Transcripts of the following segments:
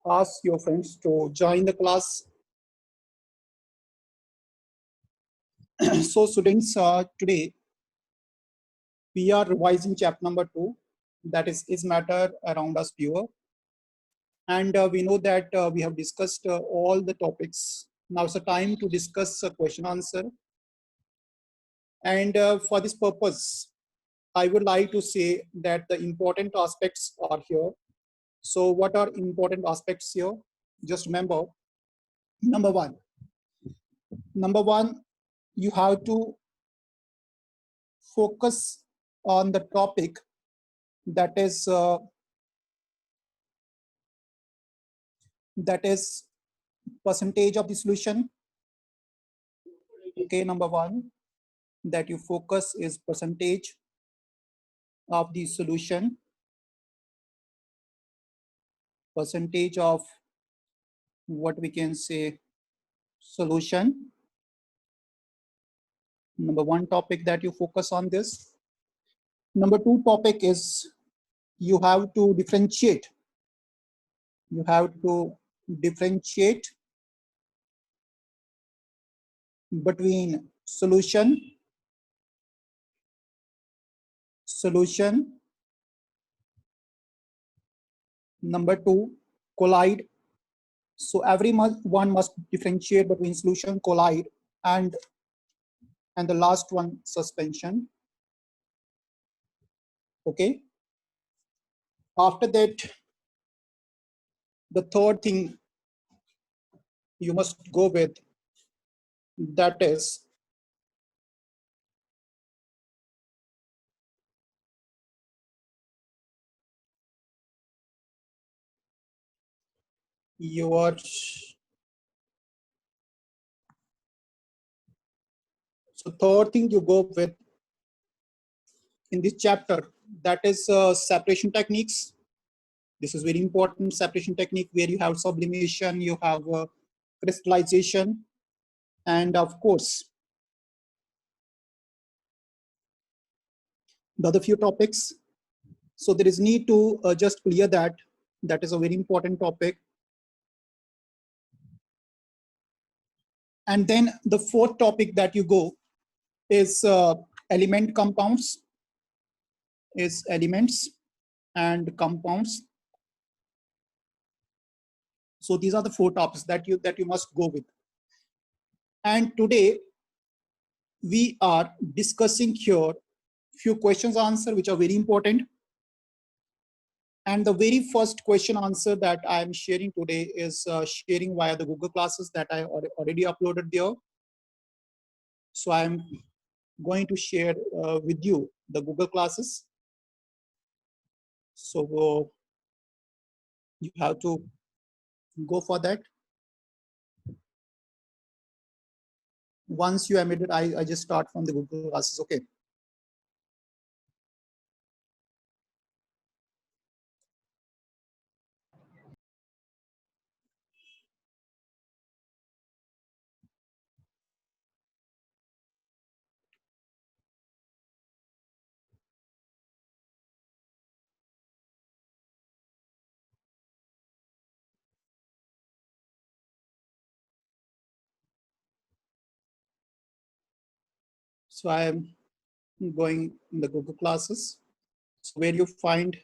ask your friends to join the class. So students, today we are revising chapter number 2, that is matter around us pure. And we know that we have discussed all the topics. Now it's a time to discuss question answer. And for this purpose, I would like to say that the important aspects are here. So what are important aspects here? Just remember, number one, you have to focus on the topic that is percentage of the solution. Okay, number one, that you focus is percentage of the solution, percentage of what we can say solution. Number one topic that you focus on this. Number two topic is you have to differentiate. You have to differentiate between solution, number two, collide. So one must differentiate between solution, collide, and the last one, suspension. Okay. After that, the third thing you must go with, that is your third thing you go with in this chapter, that is separation techniques. This is very important, separation technique, where you have sublimation, you have crystallization, and of course the other few topics. So there is need to just clear that. That is a very important topic. And then the fourth topic that you go is element compounds, is elements and compounds. So these are the four topics that you must go with. And today we are discussing here few questions answer which are very important. And the very first question answer that I am sharing today is sharing via the Google Classes that I already uploaded there. So I am going to share with you the Google Classes. So you have to go for that. Once you admit it, I just start from the Google Classes. Okay. So I am going in the Google Classes, so where you find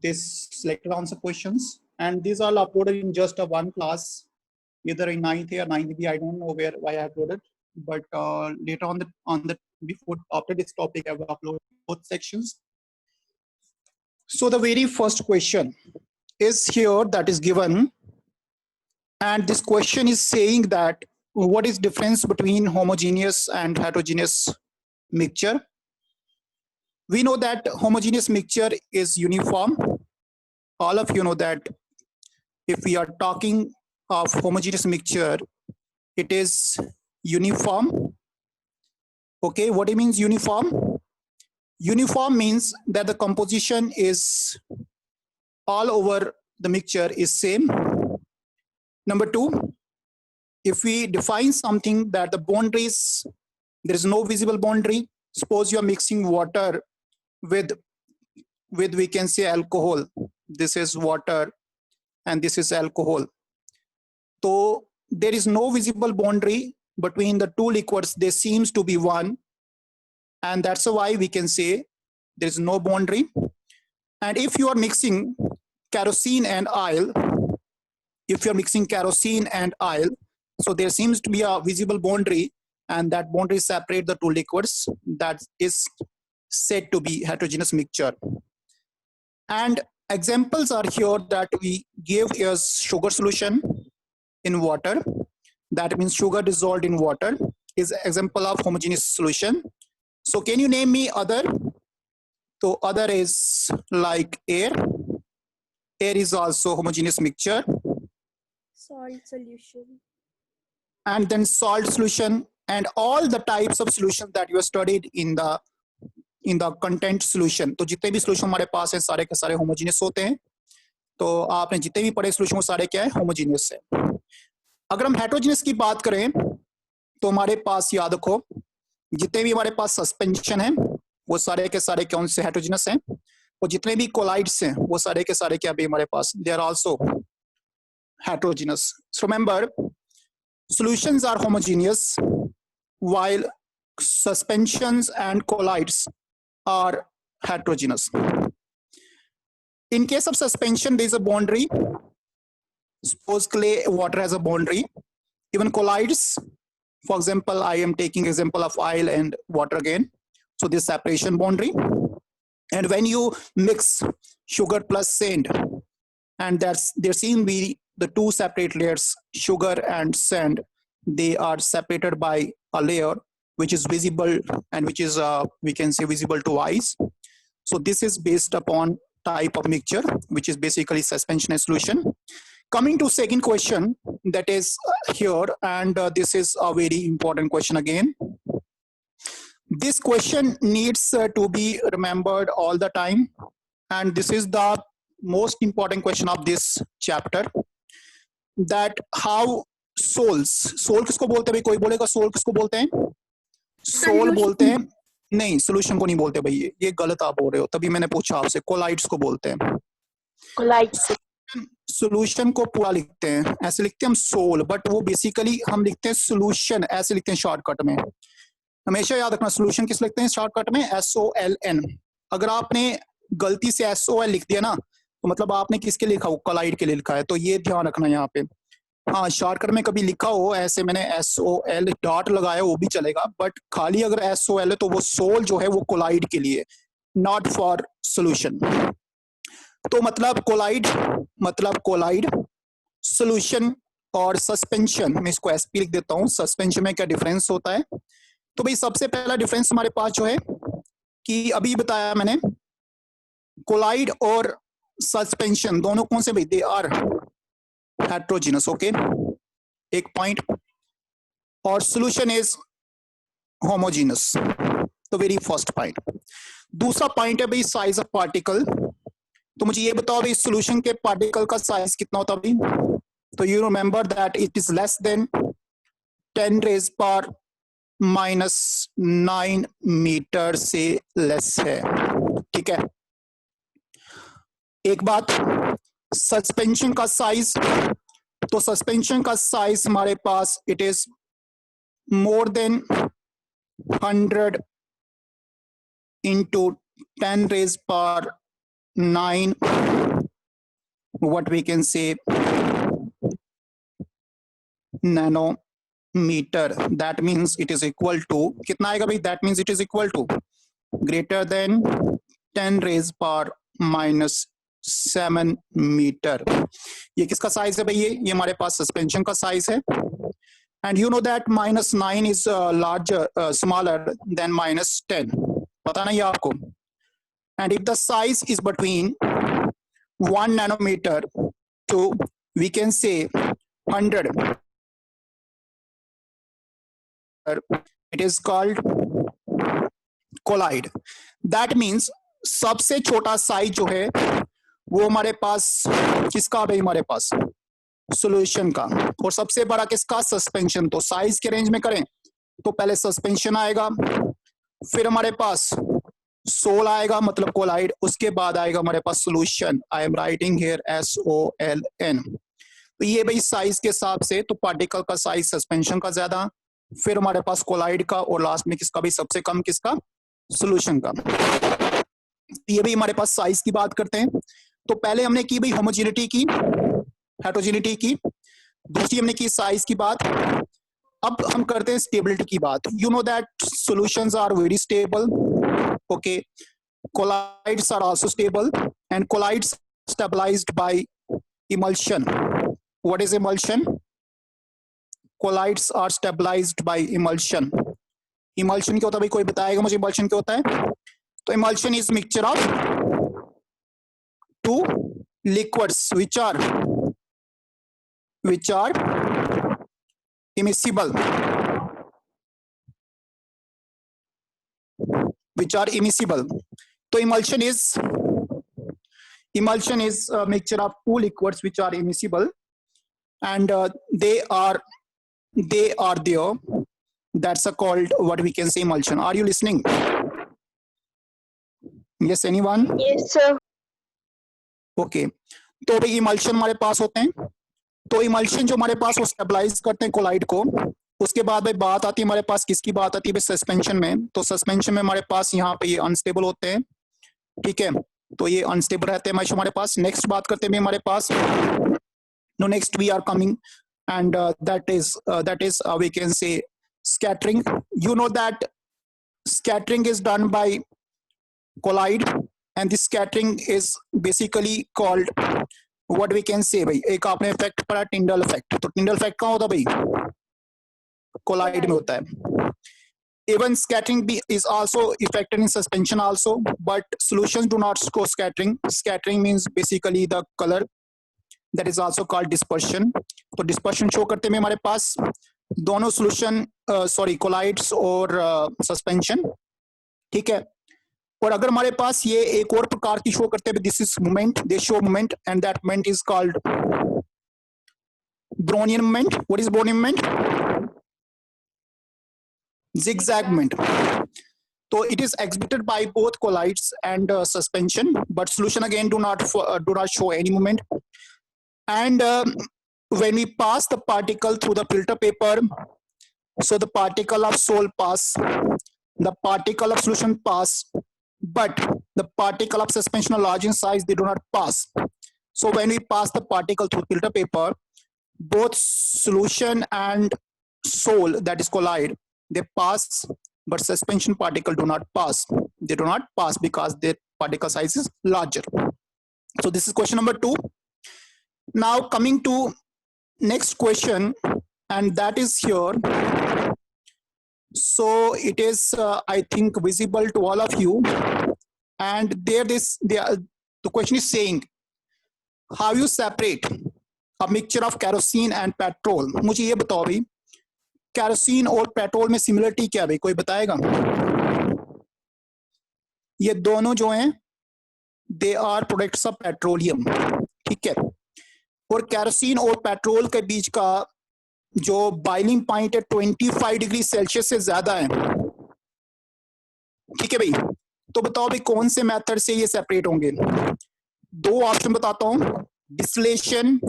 this selected answer questions, and these are uploaded in just a one class, either in 9th or 9B. I don't know why I uploaded, but later on after this topic I will upload both sections. So the very first question is here that is given, and this question is saying that what is difference between homogeneous and heterogeneous mixture? We know that homogeneous mixture is uniform. All of you know that if we are talking of homogeneous mixture, it is uniform. Okay, what it means uniform? Uniform means that the composition is all over the mixture is same. Number two, if we define something that the boundaries, there is no visible boundary. Suppose you are mixing water with we can say alcohol. This is water and this is alcohol. So there is no visible boundary between the two liquids. There seems to be one, and that's why we can say there is no boundary. And if you are mixing kerosene and oil, so there seems to be a visible boundary, and that boundary separate the two liquids. That is said to be heterogeneous mixture. And examples are here that we give is sugar solution in water. That means sugar dissolved in water is example of homogeneous solution. So can you name me other? So other is like air. Air is also homogeneous mixture. Salt solution. And then salt solution, and all the types of solution that you have studied in the content solution. तो जितने भी solution हमारे पास हैं सारे के सारे homogeneous होते हैं. तो आपने जितने भी पढ़े solution वो सारे क्या है homogeneous है. अगर हम heterogeneous की बात करें तो हमारे पास याद रखो जितने भी हमारे पास suspension है वो सारे के सारे कौन से heterogeneous हैं, और जितने भी colloids हैं वो सारे के सारे क्या भी हमारे पास they are also heterogeneous. So remember, solutions are homogeneous while suspensions and colloids are heterogeneous. In case of suspension, there is a boundary. Suppose clay water has a boundary. Even colloids, for example, I am taking example of oil and water again. So this separation boundary. And when you mix sugar plus sand, and there seem to be the two separate layers, sugar and sand, they are separated by a layer which is visible and which is we can say visible to eyes. So this is based upon type of mixture, which is basically suspension and solution. Coming to second question that is here, and this is a very important question again. This question needs to be remembered all the time, and this is the most important question of this chapter, that how soul किसको बोलते हैं भाई? कोई बोलेगा soul किसको बोलते हैं? Soul बोलते हैं, नहीं सोल्यूशन को नहीं बोलते भाई, ये गलत आप बोल रहे हो, तभी मैंने पूछा आपसे. कोलाइड्स को बोलते हैं. कोलाइड्स. सोल्यूशन को पूरा लिखते हैं, ऐसे लिखते हैं हम सोल, बट वो बेसिकली हम लिखते हैं सोल्यूशन, ऐसे लिखते हैं शॉर्टकट में. हमेशा याद रखना सोल्यूशन किस लिखते हैं शॉर्टकट में? SOLN. अगर आपने गलती से SOL लिख दिया ना तो मतलब आपने किसके लिखा हो? कोलाइड के लिए लिखा है. तो ये ध्यान रखना यहाँ पे. हाँ, शॉर्टकट में कभी लिखा हो ऐसे मैंने SOL डॉट लगाया वो भी चलेगा, बट खाली अगर SOL है तो वो सोल जो है वो कोलाइड के लिए, नॉट फॉर सोल्यूशन. तो मतलब कोलाइड सोल्यूशन और सस्पेंशन, मैं इसको SP लिख देता हूँ. सस्पेंशन में क्या डिफरेंस होता है? तो भाई सबसे पहला डिफरेंस हमारे पास जो है कि अभी बताया मैंने, कोलाइड और सस्पेंशन दोनों कौन से भाई? They are heterogeneous. ओके, एक पॉइंट. और सॉल्यूशन इज होमोजीनस. तो वेरी फर्स्ट पॉइंट. दूसरा पॉइंट है भाई साइज ऑफ पार्टिकल. तो मुझे ये बताओ भाई सॉल्यूशन के पार्टिकल का साइज कितना होता है भाई? तो you remember that it is less than 10 raise पर -9 मीटर से लेस है. ठीक है. एक बात, सस्पेंशन का साइज, तो सस्पेंशन का साइज हमारे पास it is more than 100 into 10 raised power 9, what we can say, nanometer. That means it is equal to कितना आएगा भाई? That means it is equal to greater than 10 raised power -7 metre. ये किसका size है भाई? ये हमारे पास सस्पेंशन का साइज है. And you know that -9 is larger smaller than -10. पता नहीं आपको? And if the size is between 1 nanometer to we can say 100, it is called colloid. That means सबसे छोटा साइज जो है वो हमारे पास किसका भाई? हमारे पास सॉल्यूशन का. और सबसे बड़ा किसका? सस्पेंशन. तो साइज के रेंज में करें तो पहले सस्पेंशन आएगा, फिर हमारे पास सोल आएगा मतलब कोलाइड, उसके बाद आएगा हमारे पास solution, I am writing here SOLN। तो ये भाई साइज के हिसाब से, तो पार्टिकल का साइज सस्पेंशन का ज्यादा, फिर हमारे पास कोलाइड का, और लास्ट में किसका भी सबसे कम, किसका, सोल्यूशन का। ये भी हमारे पास साइज की बात करते हैं। तो पहले हमने की भाई होमोजेनिटी की, हेटेरोजेनिटी की, दूसरी हमने की साइज की बात। अब हम करते हैं स्टेबिलिटी की बात। You know that solutions are very stable, okay, colloids are also stable, and colloids stabilized by emulsion. What is emulsion? Colloids are stabilized by emulsion. Emulsion क्या होता है भाई, कोई बताएगा मुझे emulsion क्या होता है? तो emulsion is mixture of two liquids which are immiscible, तो emulsion is a mixture of two liquids which are immiscible, and they are there, that's a called, what we can say, emulsion. Are you listening? Yes, anyone? Yes, sir. Okay, तो भाई emulsion हमारे पास होते हैं। तो emulsion जो हमारे पास वो stabilise करते हैं कोलाइड को। उसके बाद भाई बात आती है हमारे पास, किसकी बात आती है भाई, सस्पेंशन में। तो सस्पेंशन में हमारे पास यहाँ पे ये अनस्टेबल होते हैं, ठीक है, तो ये अनस्टेबल रहते हैं हमारे पास। नेक्स्ट बात करते हैं हमारे पास, no next we are coming, and that is we can say scattering. You know that scattering is done by colloid, and this scattering is basically called, what we can say भाई, एक आपने effect पढ़ा Tyndall effect, तो Tyndall effect कहाँ होता है भाई, collide में होता है। Even scattering is also affected in suspension also, but solutions do not show scattering. Scattering means basically the color, that is also called dispersion. तो dispersion show करते में हमारे पास दोनों solution colloids और suspension, ठीक है। और अगर हमारे पास ये एक और प्रकार की शो करते हैं, this is movement, they show movement, and that movement is called Brownian movement. What is Brownian movement? zigzag movement. So it is exhibited by both colloids and suspension, but solution again do not show any movement. And when we pass the particle through the filter paper, so the particle of sol pass, the particle of solution pass, but the particle of suspension are large in size, they do not pass. So when we pass the particle through filter paper, both solution and sol, that is colloid, they pass, but suspension particle do not pass. They do not pass because their particle size is larger. So this is question number 2. Now coming to next question, and that is here. So it is I think visible to all of you, and the question is saying, how you separate a mixture of kerosene and petrol? मुझे ये बताओ भाई, kerosene और petrol में similarity क्या है भाई, कोई बताएगा? ये दोनों जो हैं they are products of petroleum, ठीक है। और केरोसिन और पेट्रोल के बीच का जो बॉइलिंग पॉइंट है 25 डिग्री सेल्सियस से ज्यादा है, ठीक है भाई। तो बताओ भाई कौन से मेथड से ये सेपरेट होंगे? 2 ऑप्शन बताता हूं, डिस्टिलेशन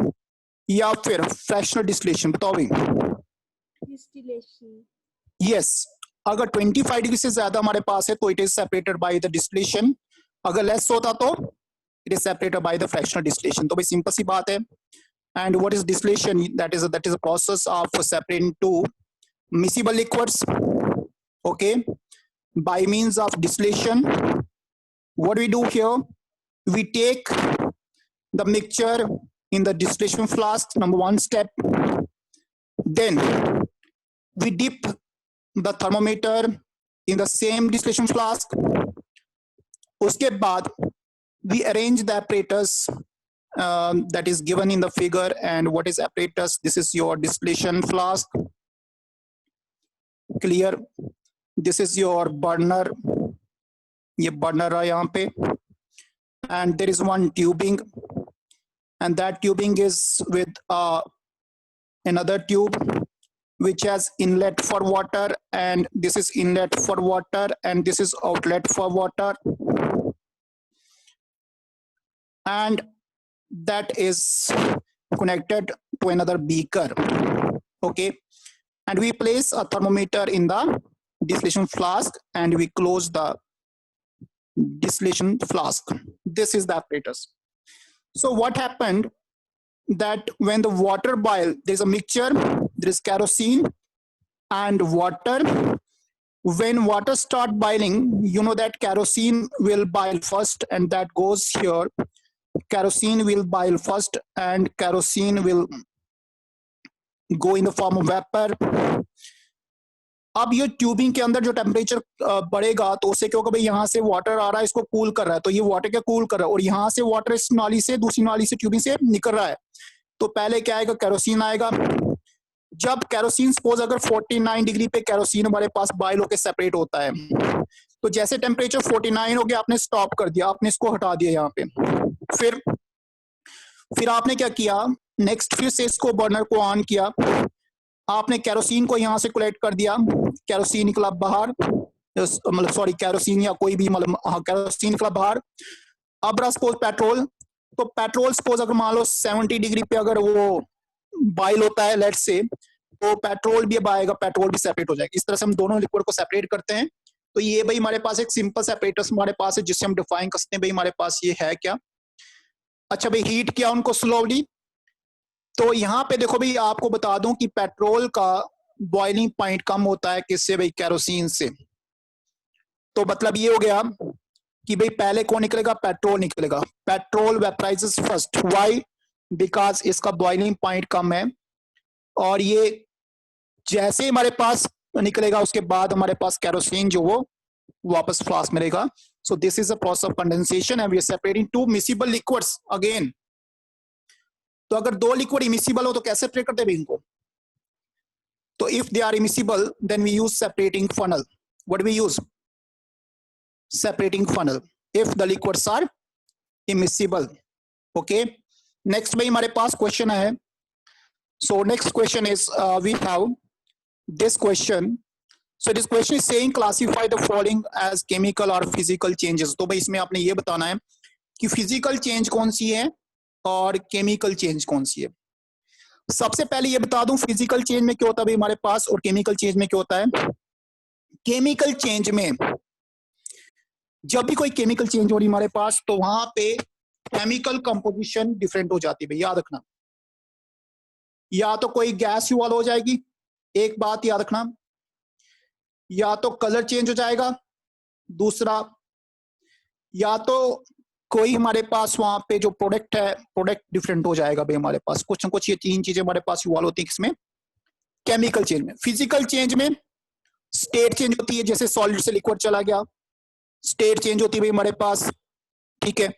या फिर फ्रैक्शनल डिस्टिलेशन। बताओ भाई। Distillation. यस, अगर 25 डिग्री से ज्यादा हमारे पास है तो it is separated by the distillation, अगर लेस होता तो it is separated by the fractional distillation. तो भाई सिंपल सी बात है। And what is distillation? That is a process of separating two miscible liquids, okay, by means of distillation. What we do here, we take the mixture in the distillation flask, number 1 step, then we dip the thermometer in the same distillation flask. उसके बाद we arrange the apparatus that is given in the figure. And what is apparatus? This is your distillation flask, clear. This is your burner, ये burner है यहाँ पे, and there is one tubing, and that tubing is with another tube, which has inlet for water, and this is inlet for water, and this is outlet for water, and that is connected to another beaker. Okay, and we place a thermometer in the distillation flask and we close the distillation flask. This is the apparatus. So what happened that when the water boil, there's a mixture, there is kerosene and water. When water start boiling, you know that kerosene will boil first, and that goes here. Kerosene will boil first and kerosene will go in the form of vapor. अब ये tubing के अंदर जो temperature बढ़ेगा तो उससे क्या होगा भाई, यहाँ से वाटर आ रहा है, इसको कूल कर रहा है, तो ये वाटर क्या कूल कर रहा है, और यहाँ से वाटर इस नाली से दूसरी नाली से ट्यूबिंग से निकल रहा है। तो पहले क्या आएगा, केरोसिन आएगा। जब केरोसिन सपोज अगर 49 डिग्री पे केरोसिन हमारे पास बॉयल होकर सेपरेट होता है, तो जैसे टेम्परेचर 49 हो गया, आपने स्टॉप कर दिया, आपने इसको हटा दिया यहाँ पे। फिर आपने क्या किया, नेक्स्ट फिर से इसको बर्नर को ऑन किया, आपने केरोसिन को यहाँ से कलेक्ट कर दिया, केरोसिन निकला बाहर, मतलब सॉरी केरोसिन या कोई भी मतलब केरोसिन निकला बाहर। अब रहा सपोज पेट्रोल, तो पेट्रोल सपोज अगर मान लो 70 डिग्री पे अगर वो बॉयल होता है लेट्स से, तो पेट्रोल भी अब आएगा, पेट्रोल भी सेपरेट हो जाएगा। इस तरह से हम दोनों लिक्विड को सेपरेट करते हैं। तो ये भाई हमारे पास एक सिंपल सेपरेटर्स हमारे पास है जिससे हम डिफाइन कर सकते हैं भाई हमारे पास ये है क्या। अच्छा भाई हीट किया उनको स्लोली, तो यहाँ पे देखो भाई आपको बता दूं कि पेट्रोल का बॉइलिंग पॉइंट कम होता है किससे भाई, केरोसिन से। तो मतलब ये हो गया कि भाई पहले कौन निकलेगा, पेट्रोल निकलेगा। पेट्रोल वेपराइजेस फर्स्ट, व्हाई, बिकॉज इसका बॉइलिंग पॉइंट कम है, और ये जैसे हमारे पास निकलेगा उसके बाद हमारे पास केरोसिन जो वो वापस फ्लास्क में रहेगा। So this is a process of condensation and we are separating two miscible liquids again. तो अगर दो लिक्विड इमिसिबल हो तो कैसे सेपरेट करते हैं इनको, तो if they are immiscible then we use separating funnel. What we use, separating funnel if the liquids are immiscible. Okay, next भाई हमारे पास क्वेश्चन है। So next question is we have this question. So this question is saying classify the following as chemical और physical changes. तो भाई इसमें आपने ये बताना है कि फिजिकल चेंज कौन सी है और केमिकल चेंज कौन सी है। सबसे पहले ये बता दूं फिजिकल चेंज में क्या होता है भाई हमारे पास, और केमिकल चेंज में क्या होता है। केमिकल चेंज में जब भी कोई केमिकल चेंज हो रही हमारे पास, तो वहां पे केमिकल कंपोजिशन डिफरेंट हो जाती है भाई, याद रखना। या तो कोई गैस इवॉल्व हो जाएगी, एक बात याद रखना, या तो कलर चेंज हो जाएगा, दूसरा या तो कोई हमारे पास वहां पे जो प्रोडक्ट है प्रोडक्ट डिफरेंट हो जाएगा भाई हमारे पास। कुछ न कुछ ये तीन चीजें हमारे पास इवॉल्व होती है किसमें, केमिकल चेंज में। फिजिकल चेंज में स्टेट चेंज होती है, जैसे सॉलिड से लिक्विड चला गया, स्टेट चेंज होती है भाई हमारे पास, ठीक है।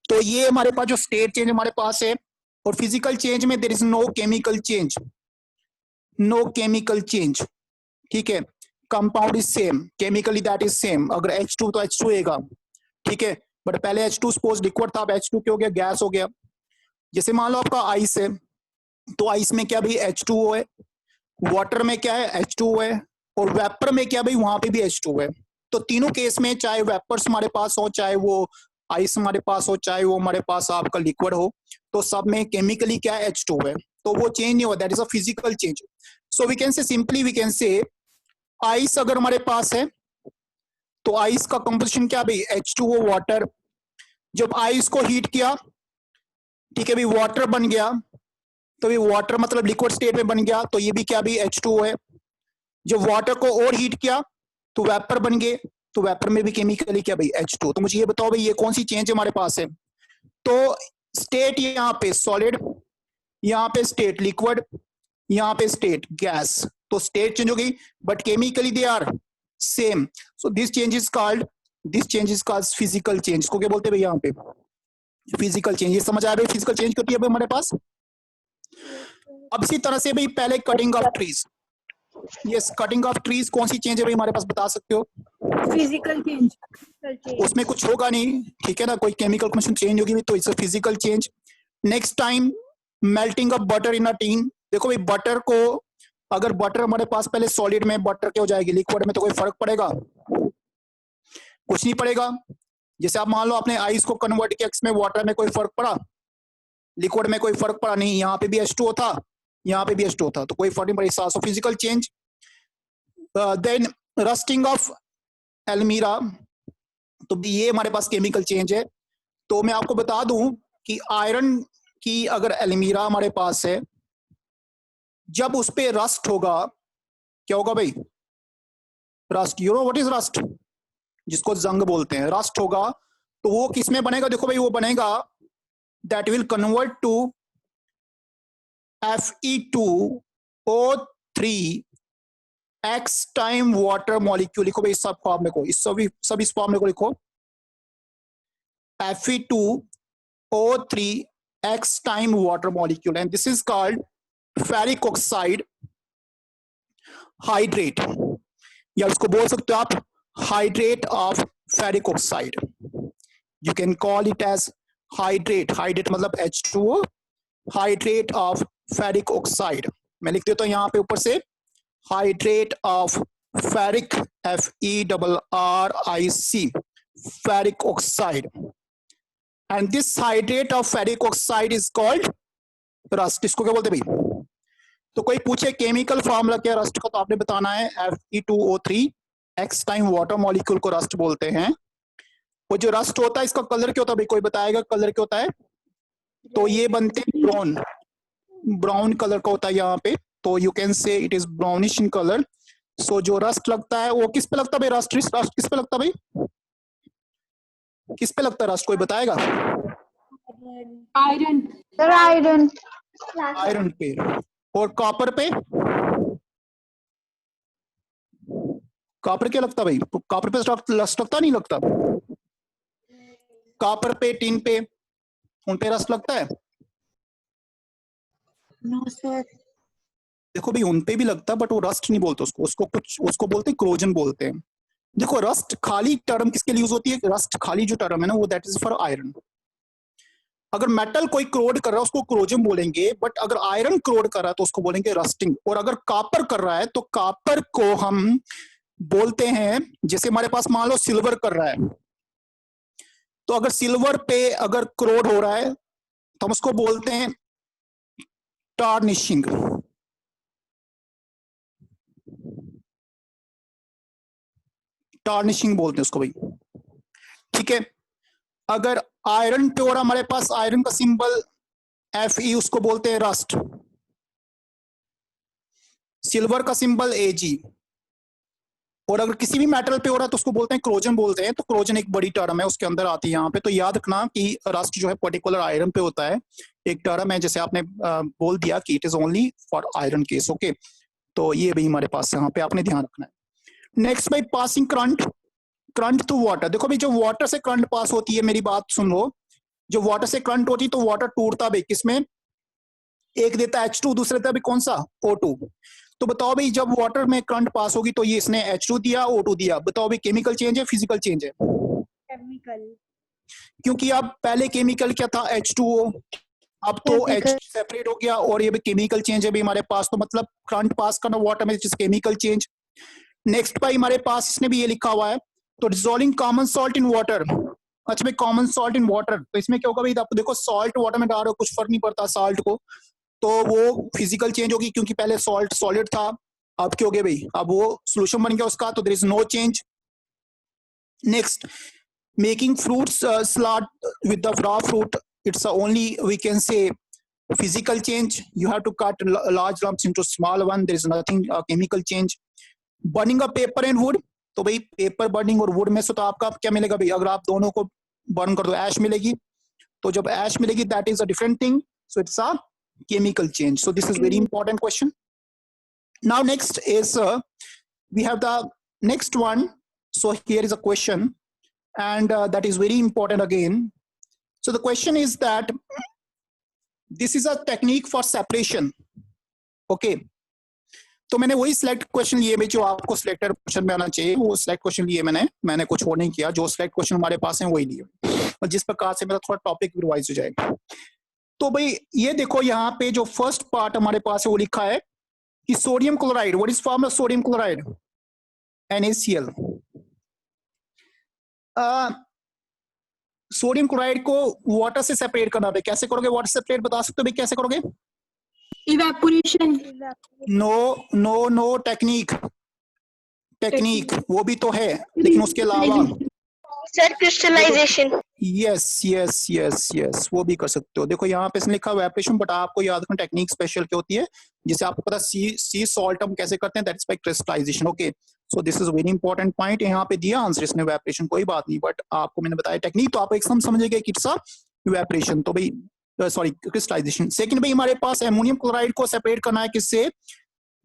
तो ये हमारे पास जो स्टेट चेंज हमारे पास है। और फिजिकल चेंज में there is no chemical change, no chemical change, ठीक है। Compound is same, chemically that is same. अगर H2 तो H2 होगा, ठीक है। बट पहले H2 सपोज लिक्विड था, अब H2 क्या हो गया, गैस हो गया। जैसे मान लो आपका आइस है, तो आइस में क्या भाई H2O है, वाटर में क्या है H2O है, और वेपर में क्या भाई वहां पे भी H2O है। तो तीनों केस में चाहे वेपर्स हमारे पास हो, चाहे वो आइस हमारे पास हो, चाहे वो हमारे पास आपका लिक्विड हो, तो सब में केमिकली क्या है H2O है। तो वो चेंज नहीं हुआ, that is a physical change. So we can say simply we can say ice अगर हमारे पास है तो आइस का कंपोजिशन क्या भाई H2O वाटर। जब आइस को हीट किया, ठीक है भाई, वाटर बन गया, तो ये वाटर मतलब लिक्विड स्टेट में बन गया, तो ये भी क्या भी H2O है। जब वाटर को और हीट किया तो वेपर बन गए, तो वेपर में भी केमिकली क्या भाई H2। तो मुझे ये बताओ भाई ये कौन सी चेंज हमारे पास है। तो स्टेट यहाँ पे सॉलिड, यहाँ पे स्टेट लिक्विड, यहाँ पे स्टेट गैस, तो स्टेट चेंज हो गई but chemically they are same. So this change is called physical change. इसको क्या बोलते हैं भाई यहाँ पे, फिजिकल चेंज। ये समझ आ रहा है फिजिकल चेंज होती है हमारे पास। अब इसी तरह से भाई पहले cutting of trees, yes cutting of trees कौन सी चेंज है भाई हमारे पास, बता सकते हो। फिजिकल चेंज, उसमें कुछ होगा नहीं, ठीक है ना, कोई केमिकल कंपोजिशन चेंज होगी तो it's a physical change. Next time melting of butter in a tin. देखो भाई बटर को अगर बटर हमारे पास पहले सॉलिड में, बटर क्या हो जाएगी लिक्विड में, तो कोई फर्क पड़ेगा? कुछ नहीं पड़ेगा। जैसे आप मान लो आपने आइस को कन्वर्ट किया इसमें वाटर में, कोई फर्क पड़ा? लिक्विड में कोई फर्क पड़ा नहीं। यहाँ पे भी H2O था, यहाँ पे भी H2O था, तो कोई फर्क नहीं पड़ा। So physical change. Then rusting of almirah, तो ये हमारे पास केमिकल चेंज है। तो मैं आपको बता दूं कि आयरन की अगर एल्मीरा हमारे पास है, जब उस पे रस्ट होगा, क्या होगा भाई? Rust, you know what is rust? जिसको जंग बोलते हैं, रस्ट होगा। तो वो किस में बनेगा? देखो भाई, वो बनेगा that will convert to Fe2O3 x time water molecule. लिखो भाई सब फॉर्मूले को, इस सब इस फॉर्मूले को लिखो। Fe2O3 x time water molecule, and this is called ferric oxide hydrate, या उसको बोल सकते हो आप hydrate of ferric oxide. You can call it as hydrate. Hydrate मतलब H2O, hydrate of ferric oxide. मैं लिख देता हूं यहां पे ऊपर से, hydrate of ferric, FeRRIC, ferric oxide. And this hydrate of ferric oxide is called rust. इसको क्या बोलते भाई? तो कोई पूछे केमिकल फॉर्मूला क्या रस्ट का, तो आपने बताना है Fe2O3 x time water molecule को रस्ट बोलते हैं। वो जो रस्ट होता है इसका कलर क्या होता है भाई? कोई बताएगा कलर क्या होता है? तो ये बनते हैं ब्राउन, ब्राउन कलर का होता है यहाँ पे। तो you can say it is brownish in colour. So जो रस्ट लगता है वो किस पे लगता है भाई? रस्ट किस पे लगता है भाई? किस पे लगता है रस्ट? कोई बताएगा? आयरन। Sir iron. आयरन पे। और कॉपर पे? कॉपर क्या लगता है भाई? कॉपर पे रस्ट लगता नहीं लगता? कॉपर पे, टिन पे, उन पे रस्ट लगता है? No sir. देखो भाई उन पे भी लगता है, बट वो रस्ट नहीं बोलते उसको, उसको बोलते हैं क्रोजन बोलते हैं। देखो रस्ट खाली टर्म किसके लिए यूज होती है? रस्ट खाली जो टर्म है ना वो दैट इज फॉर आयरन। अगर मेटल कोई क्रोड कर रहा है उसको क्रोजन बोलेंगे, बट अगर आयरन क्रोड कर रहा है तो उसको बोलेंगे रस्टिंग। और अगर कॉपर कर रहा है तो कॉपर को हम बोलते हैं, जैसे हमारे पास मान लो सिल्वर कर रहा है, तो अगर सिल्वर पे अगर क्रोड हो रहा है तो हम उसको बोलते हैं टार्निशिंग। टार्निशिंग बोलते हैं उसको भाई, ठीक है। अगर आयरन पे हो रहा हमारे पास, आयरन का सिंबल Fe, उसको बोलते हैं रस्ट। सिल्वर का सिंबल Ag। और अगर किसी भी मेटल पे हो रहा है तो उसको बोलते हैं क्रोजन बोलते हैं। तो क्रोजन एक बड़ी टर्म है, उसके अंदर आती है यहाँ पे। तो याद रखना कि रस्ट जो है पर्टिकुलर आयरन पे होता है, एक टर्म है। जैसे आपने बोल दिया कि it is only for iron case, okay. तो ये भी हमारे पास यहाँ पे आपने ध्यान रखना है। नेक्स्ट भाई passing current, current to water. देखो भाई जब वाटर से करंट पास होती है, मेरी बात सुन लो, जो वाटर से करंट होती है तो वाटर टूटता भाई किसमें? एक देता है H2, दूसरे देता है कौन सा? O2। तो बताओ भाई जब वाटर में करंट पास होगी तो ये इसने H2 दिया, O2 दिया। बताओ भाई केमिकल चेंज है फिजिकल चेंज है? केमिकल। क्योंकि अब पहले केमिकल क्या था? H2O। अब तो H सेपरेट हो गया और ये भी केमिकल चेंज है भी हमारे पास। तो मतलब करंट पास करना वाटर में, केमिकल चेंज। नेक्स्ट भाई हमारे पास इसने भी ये लिखा हुआ है, तो dissolving common salt in water. अच्छा भाई कॉमन सॉल्ट इन वाटर, तो इसमें क्या होगा भाई? आप देखो सॉल्ट वाटर में डाल रहे हो, कुछ फर्क नहीं पड़ता सॉल्ट को, तो वो फिजिकल चेंज होगी क्योंकि पहले सॉल्ट सॉलिड था, अब क्या हो गया भाई? अब वो सोल्यूशन बन गया उसका, तो there is no change. Next, making fruits salad with the raw fruit, it's only we can say physical change. You have to cut large lumps into small one. There is nothing chemical change. Burning of paper and wood, तो भाई paper burning और would में से तो आपका क्या मिलेगा भाई? अगर आप दोनों को बर्न कर दो ऐश मिलेगी, तो जब ऐश मिलेगी that is a different thing, so it's a chemical change. So this is very important question. Now next is we have the next one. So here is a question, and that is very important again. So the question is that this is a technique for separation. Okay. तो मैंने वही select question लिए भाई जो आपको selected question में आना चाहिए, वो सिलेक्ट क्वेश्चन लिए मैंने कुछ और नहीं किया। जो सिलेक्ट क्वेश्चन हमारे पास है वही लिए, और जिस प्रकार से मेरा थोड़ा टॉपिक रिवाइज हो जाएगा। तो भाई ये देखो यहाँ पे जो फर्स्ट पार्ट हमारे पास है वो लिखा है कि sodium chloride, what is formula sodium chloride? NaCl। Sodium chloride को वाटर से सेपरेट करना है, कैसे करोगे वाटर सेपरेट, बता सकते हो भाई कैसे करोगे? इवेपोरेशन। नो टेक्निक वो भी तो है, लेकिन उसके अलावा सर क्रिस्टलाइजेशन। यस वो भी कर सकते हो। देखो यहाँ पे इसने लिखा वेपरेशन, बट आपको याद रखना टेक्निक स्पेशल क्या होती है, जिसे आपको पता सी सॉल्ट हम कैसे करते हैं, that's by crystallization. Okay, so this is very important point. यहाँ पे दिया आंसर इसने वेपरेशन, कोई बात नहीं, बट आपको मैंने बताया टेक्निक, तो आप एकदम समझेंगे कि इट्स अ वेपरेशन, तो भाई सॉरी क्रिस्टलाइजेशन। सेकंड भाई हमारे पास अमोनियम क्लोराइड को सेपरेट करना है किससे?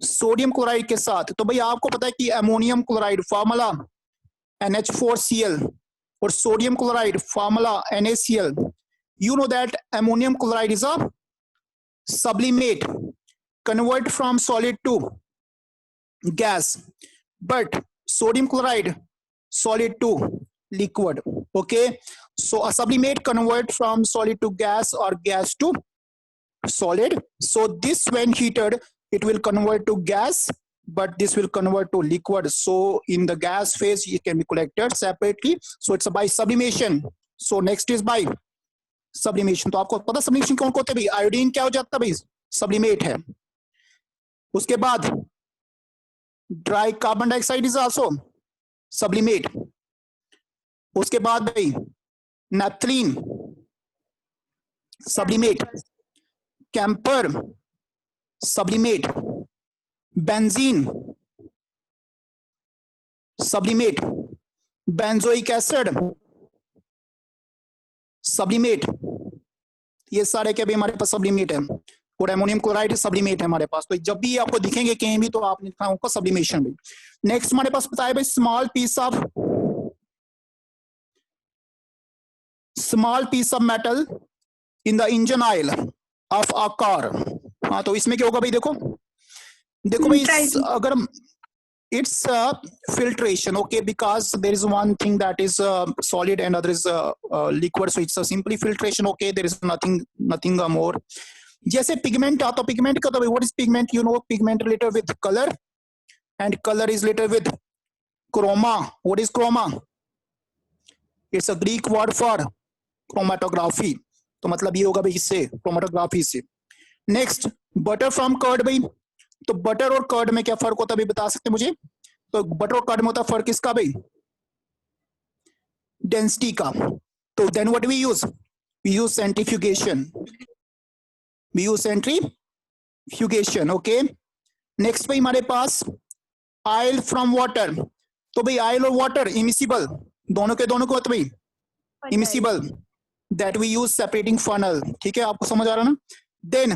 सोडियम क्लोराइड के साथ। तो भाई आपको पता है कि अमोनियम क्लोराइड फॉर्मूला NH4Cl और sodium chloride formula NaCl। You know that ammonium chloride is a sublimate, convert from solid to gas, but sodium chloride solid to liquid. Okay, so a sublimate convert from solid to gas or gas to solid. So this when heated it will convert to gas, but this will convert to liquid. So in the gas phase it can be collected separately, so it's a by sublimation. So next is by sublimation. तो आपको पता sublimation कौन होते हैं भाई? Iodine क्या हो जाता है भाई? सबलिमेट है। उसके बाद dry carbon dioxide is also sublimate. उसके बाद भाई naphthalene sublimate, camphor sublimate, benzene sublimate, benzoic acid sublimate, ये सारे क्या भी हमारे पास सबलिमेट है। और अमोनियम क्लोराइड सबलिमेट है हमारे पास। तो जब भी आपको दिखेंगे कहीं भी तो आपने लिखना होगा सबलिमेशन भी। नेक्स्ट हमारे पास बताया भाई small piece of metal in the engine oil of a car. हाँ, तो इसमें क्या होगा भाई? देखो भाई अगर it's filtration, okay, because there is one thing that is solid and other is liquid, so it's a simply filtration, okay, there is nothing more. जैसे पिगमेंट आता, पिगमेंट का तो what is pigment? You know, pigment related with color and color is related with chroma. What is chroma? It's a Greek word for chromatography. तो मतलब ये होगा भाई इससे, chromatography से। नेक्स्ट बटर फ्रॉम कर्ड भाई, तो बटर और कर्ड में क्या फर्क होता है भाई, बता सकते मुझे? तो बटर और कर्ड में होता है फर्क किसका भाई? डेंसिटी का। तो then what we use centrifugation, okay. Next भाई हमारे पास ऑयल फ्रॉम वाटर, तो भाई ऑयल और वाटर इमिसिबल, दोनों के दोनों को होता है भाई immiscible, that we use separating funnel. ठीक है, आपको समझ आ रहा ना? देन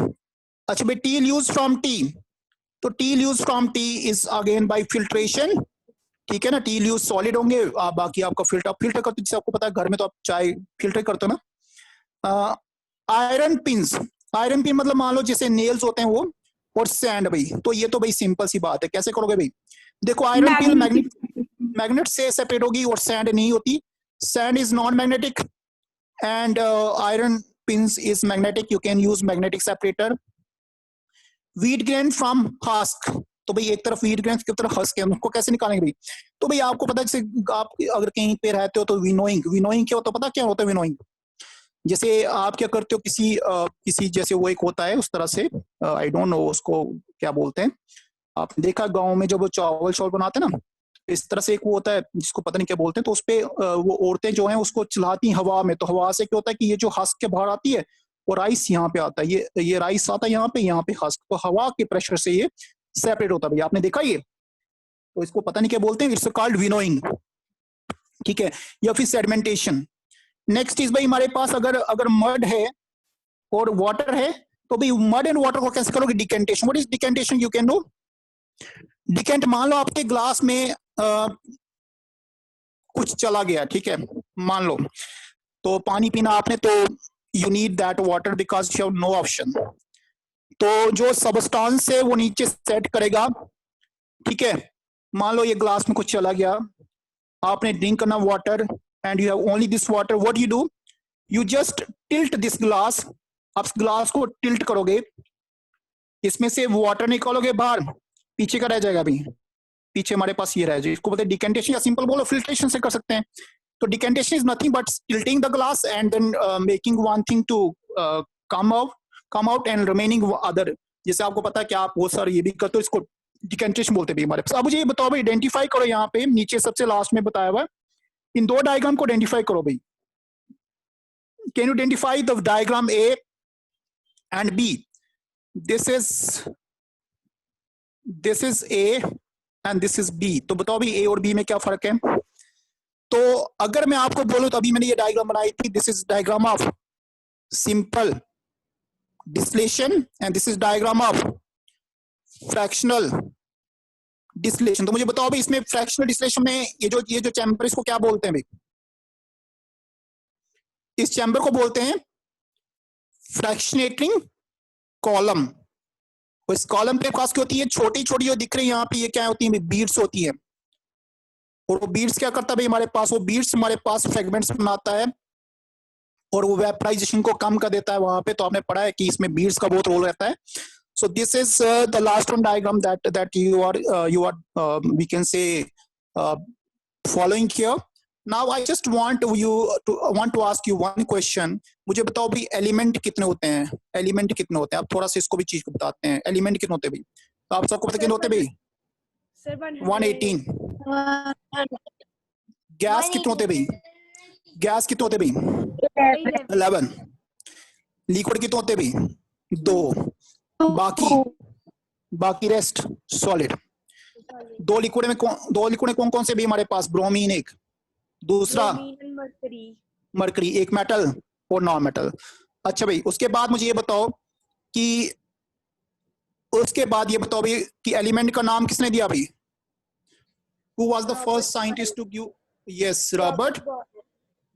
अच्छा भाई टील यूज फ्रॉम टी, तो tea leaves from tea is again by filtration. ठीक है ना, टील यूज सॉलिड होंगे, बाकी आपका फिल्टर करते हो, जिसे आपको पता है घर में तो आप चाय फिल्टर करते हो ना। आयरन पिन मतलब मान लो जैसे नेल्स होते हैं वो, और सैंड भाई, तो ये तो भाई सिंपल सी बात है, कैसे करोगे भाई? देखो आयरन पिन मैग्नेट से सेपरेट होगी और सैंड नहीं होती। Sand is non magnetic and iron pins is magnetic, you can use magnetic separator. Wheat grain from husk, तो भाई एक तरफ व्हीट ग्रेन की तरफ हस्क है, उनको कैसे निकालेंगे भाई? तो भाई आपको पता है जैसे आप अगर कहीं पे रहते हो तो विनोइंग क्या होता है, पता क्या होता है विनोइंग? जैसे आप क्या करते हो, किसी जैसे वो एक होता है उस तरह से, आई डोंट नो उसको क्या बोलते हैं, आपने देखा गाँव में जब वो चावल बनाते हैं ना, इस तरह से एक वो होता है जिसको पता नहीं क्या बोलते हैं, तो उसपे वो औरतें जो हैं उसको चलाती हैं हवा में, तो हवा से क्या होता है कि ये जो हस्क के बाहर आती है और राइस यहाँ पे आता है, ये राइस आता है यहाँ पे हस्क, तो हवा के प्रेशर से ये सेपरेट होता है भाई, आपने देखा ये? तो इसको पता नहीं क्या बोलते हैं, इट्स कॉल्ड विनोइंग। ठीक है, या फिर सेडिमेंटेशन। नेक्स्ट इज भाई हमारे पास अगर मड है और वाटर है, तो भाई मड एंड वाटर को कैसे करोगे? Decantation. What is decantation? You can do decant. मान लो आपके ग्लास में कुछ चला गया, ठीक है, मान लो, तो पानी पीना आपने, तो you need that water because you have no option. तो जो सबस्टांस है वो नीचे सेट करेगा। ठीक है, मान लो ये ग्लास में कुछ चला गया, आपने ड्रिंक करना water and you have only this water, what you do? You just tilt this glass, आप ग्लास को टिल्ट करोगे, इसमें से वाटर निकालोगे बाहर, पीछे का रह जाएगा अभी, पीछे हमारे पास ये रह जाएगा, इसको बोलते हैं डिकेंटेशन, या सिंपल बोलो फिल्ट्रेशन से कर सकते हैं। तो decantation is nothing but tilting the glass and then making one thing to come out and remaining other. जैसे आपको पता है कि आप बहुत सारे ये भी करते हो, इसको डिकेंटेशन बोलते हैं हमारे पास। अब मुझे ये बताओ भाई, आइडेंटिफाई करो, यहाँ पे नीचे सबसे लास्ट में बताया हुआ है, इन दो डायग्राम को आइडेंटिफाई करो भाई। Can you identify the diagram A and B? This is A and this is B. तो बताओ भाई ए और बी में क्या फर्क है? तो अगर मैं आपको बोलूं, तो अभी मैंने ये डायग्राम बनाई थी, this is diagram of simple distillation and this is diagram of fractional distillation. तो मुझे बताओ भाई, इसमें फ्रैक्शनल डिस्टिलेशन में ये जो चैम्बर, इसको क्या बोलते हैं भाई? इस चैम्बर को बोलते हैं फ्रैक्शनेटिंग कॉलम। इस कॉलम पे खास क्या होती है, छोटी छोटी जो दिख रही है यहाँ पे, ये क्या होती है? बीड्स होती है। और वो बीड्स क्या करता है भाई हमारे पास? वो बीड्स हमारे पास फ्रेगमेंट्स बनाता है और वो वेपराइजेशन को कम कर देता है वहां पे। तो आपने पढ़ा है कि इसमें बीड्स का बहुत रोल रहता है। So this is the last one diagram that you are we can say following here. Now I just want to ask you one question. मुझे बताओ भाई, एलिमेंट कितने होते हैं? एलिमेंट कितने होते हैं? आप थोड़ा सा इसको भी चीज को बताते हैं, एलिमेंट कितने होते हैं भाई? तो आप सबको पता कितने होते हैं भाई? Sir, 118। गैस कितने होते हैं भाई? गैस कितने होते हैं भाई? 11। लिक्विड कितने होते हैं भाई? 2। बाकी रेस्ट सॉलिड। दो लिक्विड में कौन कौन से भी हमारे पास? ब्रोमीन एक, दूसरा मरकरी, एक मेटल और नॉन मेटल। अच्छा भाई, उसके बाद मुझे ये बताओ कि भाई कि एलिमेंट का नाम किसने दिया भाई? Who was the first scientist to give? Yes, Robert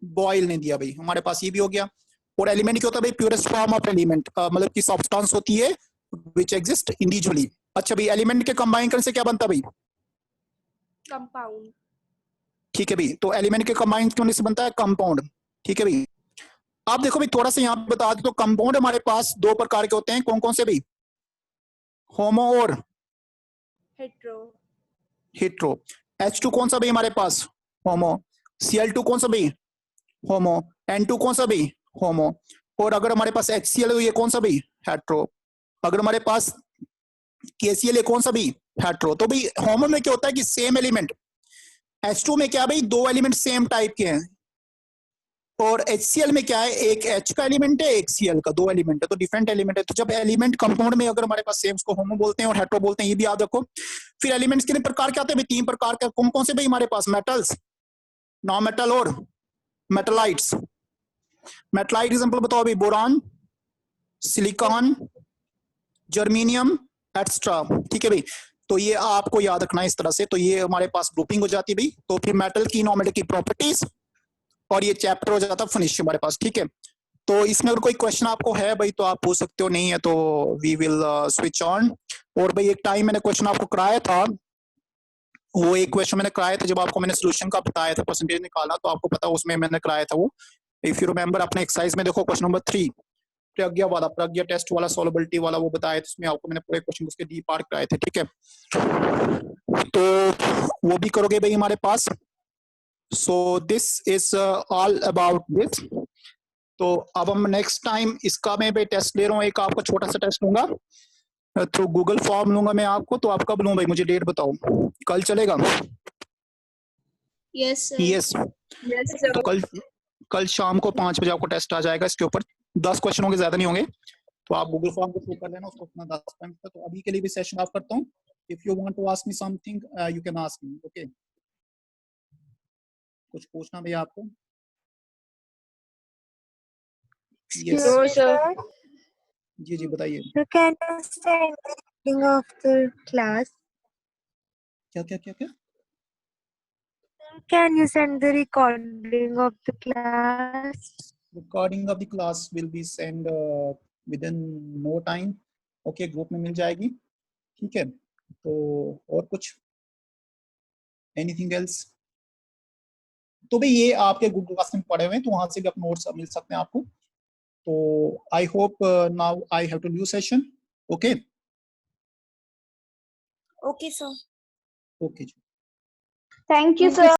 Boyle ने दिया भाई। हमारे पास ये भी हो गया। और एलिमेंट क्या होता है भाई? प्योरेस्ट फॉर्म ऑफ एलिमेंट, मतलब की सब्सटेंस होती है which exist individually। अच्छा भाई, एलिमेंट के कंबाइन करने से क्या बनता है भाई? कंपाउंड। ठीक है भाई, तो एलिमेंट के कंबाइन करने से बनता है कंपाउंड। ठीक है भाई, आप देखो भाई, थोड़ा सा यहाँ पे बता दो, तो कंपाउंड हमारे पास दो प्रकार के होते हैं। कौन कौन से भाई? होमो और हेट्रो। H2 कौन सा भाई हमारे पास? होमो। Cl2 कौन सा भाई? होमो। N2 कौन सा भाई? होमो। और अगर हमारे पास HCl है तो ये कौन सा भाई? हेट्रो। अगर हमारे पास KCl है कौन सा भी? हेट्रो। तो भाई होमो में क्या होता है कि सेम एलिमेंट। H2 में क्या भाई? दो एलिमेंट सेम टाइप के हैं। और HCl में क्या है? एक H का एलिमेंट है, एक Cl का, दो एलिमेंट है, तो डिफरेंट एलिमेंट है। तो जब एलिमेंट कंपाउंड में अगर हमारे पास सेम, उसको होमो बोलते हैं और हेट्रो बोलते हैं, ये भी याद रखो। फिर एलिमेंट्स कितने प्रकार के आते हैं भाई? 3 प्रकार के। कौन कौन से भाई हमारे पास? मेटल्स, नॉन मेटल और मेटलाइट्स। मेटलाइट एग्जांपल बताओ भाई? Boron, silicon, germanium, extra. ठीक है भाई, तो ये आपको याद रखना है इस तरह से। तो ये हमारे पास ग्रुपिंग हो जाती है भाई। तो फिर मेटल की, नॉन मेटल की प्रॉपर्टीज, और ये चैप्टर हो जाता है फिनिश हमारे पास। ठीक है, तो इसमें अगर कोई क्वेश्चन आपको है भाई तो आप पूछ सकते हो, नहीं है तो वी विल स्विच ऑन। और भाई एक टाइम मैंने क्वेश्चन आपको कराया था, वो एक क्वेश्चन मैंने कराया था जब आपको मैंने सोल्यूशन का बताया था, परसेंटेज निकालना, तो आपको पता उसमें मैंने कराया था वो। इफ यू रिमेंबर, अपने एक्सरसाइज में देखो क्वेश्चन नंबर 3 प्रज्ञा टेस्ट वाला, सॉल्युबिलिटी वाला, वो बताया था। उसमें आपको मैंने पूरे क्वेश्चन उसके डी पार्ट कराए थे। ठीक है, तो वो भी करोगे भाई हमारे पास। So this is all about this. तो अब हम नेक्स्ट टाइम इसका मैं भाई टेस्ट ले रहा हूँ, एक आपका छोटा सा टेस्ट लूंगा थ्रू गूगल फॉर्म लूंगा मैं आपको। तो आप कब लूँ भाई? मुझे डेट बताओ, कल चलेगा? Yes, sir. यस, तो कल शाम को 5 बजे आपको टेस्ट आ जाएगा। इसके ऊपर 10 क्वेश्चन होंगे, ज्यादा नहीं होंगे। तो आप गूगल फॉर्म को फिल कर लेना, उसको अपना 10 टाइम तक। तो अभी के लिए भी सेशन ऑफ करता हूँ। If you want to ask me something you can ask me. Okay, कुछ पूछना भैया आपको? Yes, No, sir. जी जी बताइए। You can send recording of the class. क्या क्या क्या क्या? Can you send the recording of the class? Recording of the class will be send within no time. Okay, group में मिल जाएगी। ठीक है, तो और कुछ, एनीथिंग एल्स? तो भाई ये आपके गूगल क्लास में पढ़े हुए हैं, तो वहां से भी अपने नोट्स मिल सकते हैं आपको। तो I hope now I have to leave session. Okay, Okay, sir. Okay जी। Thank you, sir.